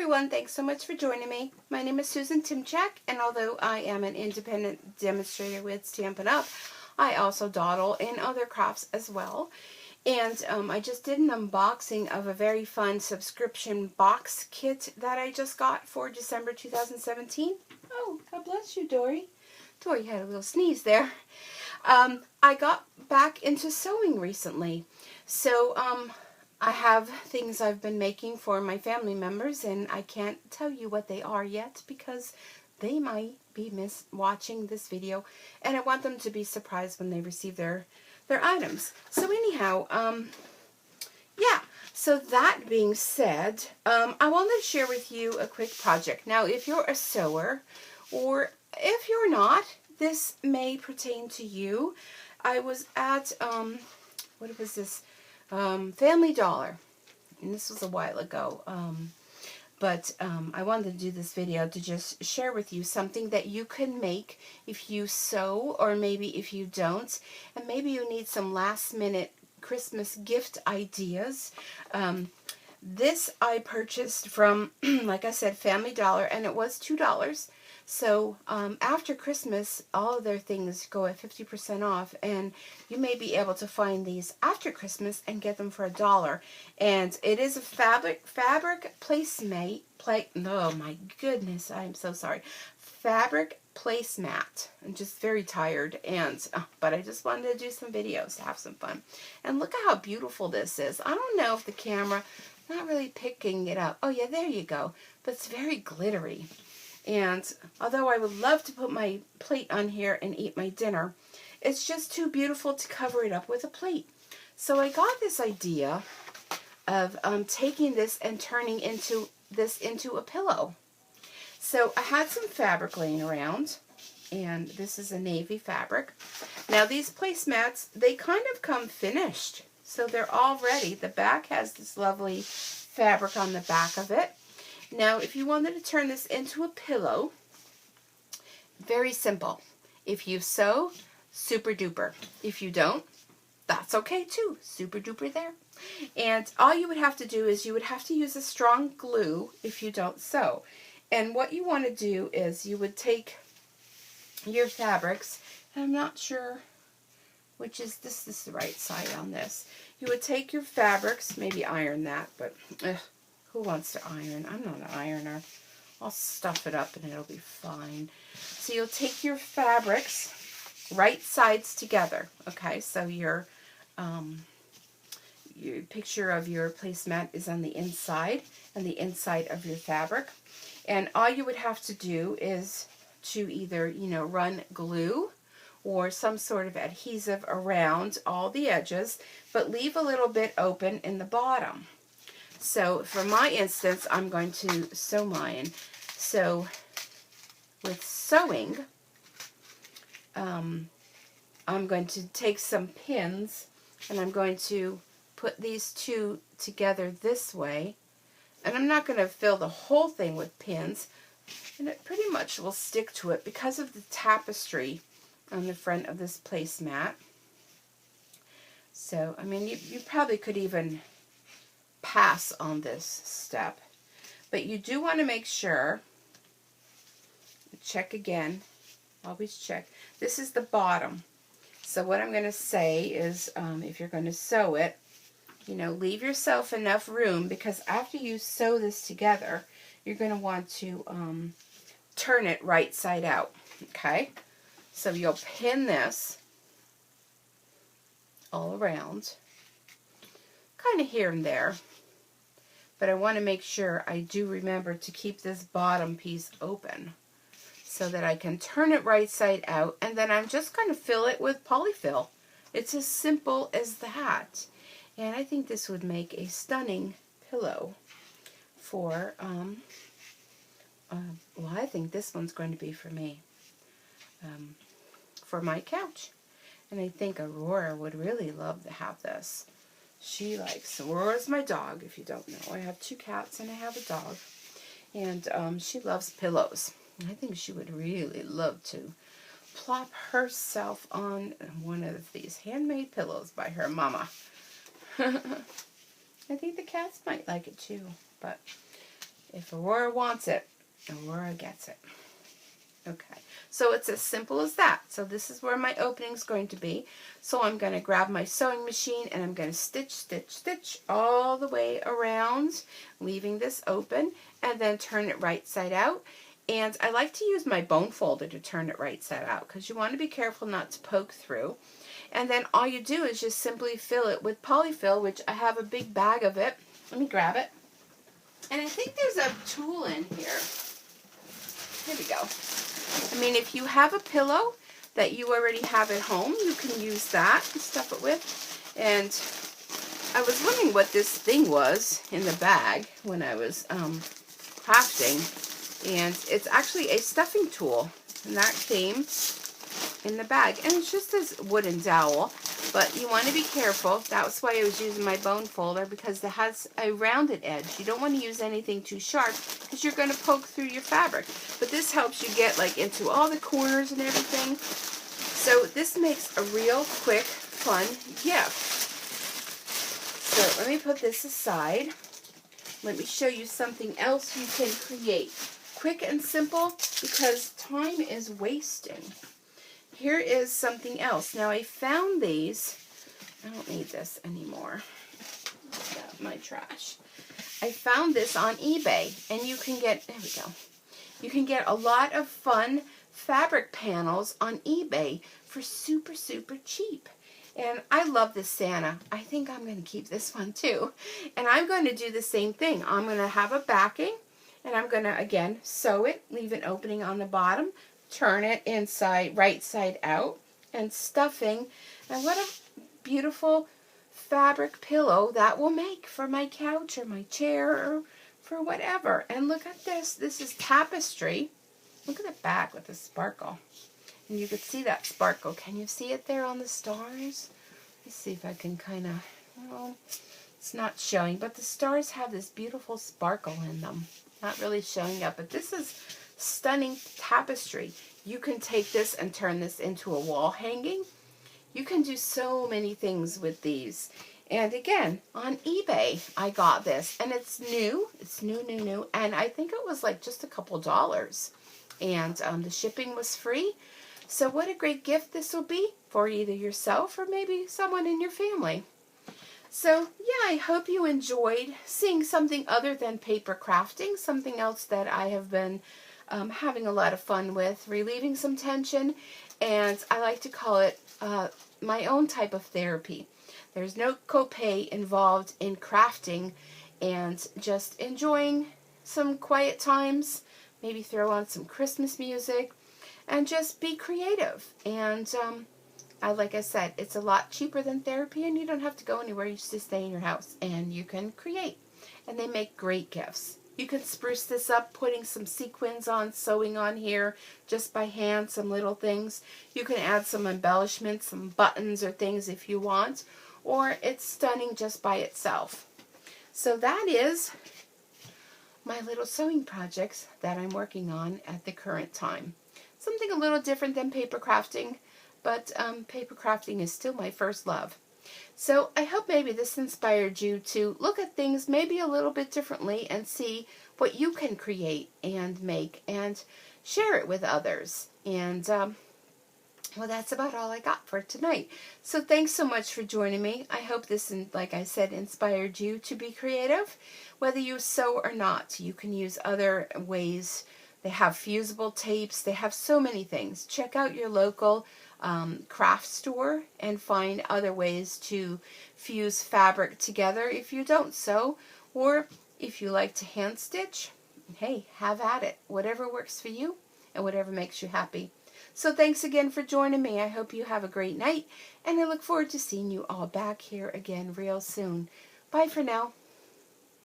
everyone, thanks so much for joining me. My name is Susan Timchak, and although I am an independent demonstrator with Stampin' Up!, I also dawdle in other crafts as well. And I just did an unboxing of a very fun subscription box kit that I just got for December 2017. Oh, God bless you, Dory. Dory had a little sneeze there. I got back into sewing recently. So, I have things I've been making for my family members, and I can't tell you what they are yet because they might be watching this video, and I want them to be surprised when they receive their items. So anyhow, yeah, so that being said, I wanted to share with you a quick project. Now, if you're a sewer, or if you're not, this may pertain to you. I was at, what was this? Family Dollar, and this was a while ago, but I wanted to do this video to just share with you something that you can make if you sew, or maybe if you don't, and maybe you need some last minute Christmas gift ideas. This I purchased from, like I said, Family Dollar, and it was $2. So after Christmas, all of their things go at 50% off, and you may be able to find these after Christmas and get them for $1. And it is a fabric placemat. Oh my goodness, I am so sorry. Fabric placemat. I'm just very tired, and but I just wanted to do some videos to have some fun. And look at how beautiful this is. I don't know if the camera, not really picking it up. Oh yeah, there you go. But it's very glittery. And although I would love to put my plate on here and eat my dinner, it's just too beautiful to cover it up with a plate. So I got this idea of taking this and turning this into a pillow. So I had some fabric laying around, and this is a navy fabric. Now these placemats, they kind of come finished, so they're all ready. The back has this lovely fabric on the back of it. Now, if you wanted to turn this into a pillow, very simple. If you sew, super duper. If you don't, that's okay too. Super duper there. And all you would have to do is you would have to use a strong glue if you don't sew. And what you want to do is you would take your fabrics, and I'm not sure which is this is the right side on this. You would take your fabrics, maybe iron that, but who wants to iron? I'm not an ironer. I'll stuff it up and it'll be fine. So you'll take your fabrics, right sides together. Okay, so your picture of your placemat is on the inside, and the inside of your fabric. And all you would have to do is to either, run glue or some sort of adhesive around all the edges, but leave a little bit open in the bottom. So for my instance, I'm going to sew mine. So with sewing, I'm going to take some pins, and I'm going to put these two together this way. And I'm not going to fill the whole thing with pins, and it pretty much will stick to it because of the tapestry on the front of this placemat. So, I mean, you probably could even pass on this step, but you do want to make sure, check again, always check. This is the bottom. So what I'm going to say is, if you're going to sew it, leave yourself enough room, because after you sew this together, you're going to want to turn it right side out. Okay, so you'll pin this all around, kind of here and there. But I want to make sure I do remember to keep this bottom piece open so that I can turn it right side out, and then I'm just going to fill it with polyfill. It's as simple as that. And I think this would make a stunning pillow for, well, I think this one's going to be for me, for my couch. And I think Aurora would really love to have this. She likes, Aurora's my dog, if you don't know. I have 2 cats and I have a dog. And she loves pillows. I think she would really love to plop herself on one of these handmade pillows by her mama. I think the cats might like it too. But If Aurora wants it, Aurora gets it. Okay, so it's as simple as that. So this is where my opening is going to be. So I'm going to grab my sewing machine and I'm going to stitch, stitch, stitch all the way around, leaving this open, and then turn it right side out. And I like to use my bone folder to turn it right side out because you want to be careful not to poke through. And then all you do is just simply fill it with polyfill, which I have a big bag of it. Let me grab it. And I think there's a tool in here. Here we go. I mean, if you have a pillow that you already have at home, you can use that to stuff it with. And I was wondering what this thing was in the bag when I was crafting. And it's actually a stuffing tool. And that came in the bag. And it's just this wooden dowel. But you want to be careful. That's why I was using my bone folder, because it has a rounded edge. You don't want to use anything too sharp because you're going to poke through your fabric. But this helps you get like into all the corners and everything. So this makes a real quick, fun gift. So let me put this aside. Let me show you something else you can create. Quick and simple, because time is wasting. Here is something else. Now I found these. I don't need this anymore. Got my trash. I found this on eBay, and you can get, there we go. You can get a lot of fun fabric panels on eBay for super, super cheap. And I love this Santa. I think I'm going to keep this one too. And I'm going to do the same thing. I'm going to have a backing, and I'm going to, again, sew it, leave an opening on the bottom, turn it inside, right side out, and stuffing. And what a beautiful fabric pillow that will make for my couch or my chair or for whatever. And look at this. This is tapestry. Look at the back with the sparkle. And you could see that sparkle. Can you see it there on the stars? Let's see if I can kind of, well, it's not showing, but the stars have this beautiful sparkle in them. Not really showing up, but this is stunning tapestry. You can take this and turn this into a wall hanging. You can do so many things with these. And again, on eBay, I got this, and it's new. It's new, and I think it was like just a couple dollars. And the shipping was free. So what a great gift this will be for either yourself or maybe someone in your family. So yeah, I hope you enjoyed seeing something other than paper crafting, something else that I have been having a lot of fun with, relieving some tension, and I like to call it my own type of therapy. There's no copay involved in crafting, and just enjoying some quiet times, maybe throw on some Christmas music, and just be creative. And like I said, it's a lot cheaper than therapy, and you don't have to go anywhere. You just stay in your house, and you can create. And they make great gifts. You can spruce this up, putting some sequins on, sewing on here, just by hand, some little things. You can add some embellishments, some buttons or things if you want, or it's stunning just by itself. So that is my little sewing projects that I'm working on at the current time. Something a little different than paper crafting, but paper crafting is still my first love. So I hope maybe this inspired you to look at things maybe a little bit differently and see what you can create and make and share it with others. And well, that's about all I got for tonight. So thanks so much for joining me. I hope this, like I said, inspired you to be creative. Whether you sew or not, you can use other ways. They have fusible tapes. They have so many things. Check out your local craft store and find other ways to fuse fabric together if you don't sew, or if you like to hand stitch, hey, have at it. Whatever works for you and whatever makes you happy. So thanks again for joining me. I hope you have a great night, and I look forward to seeing you all back here again real soon. Bye for now.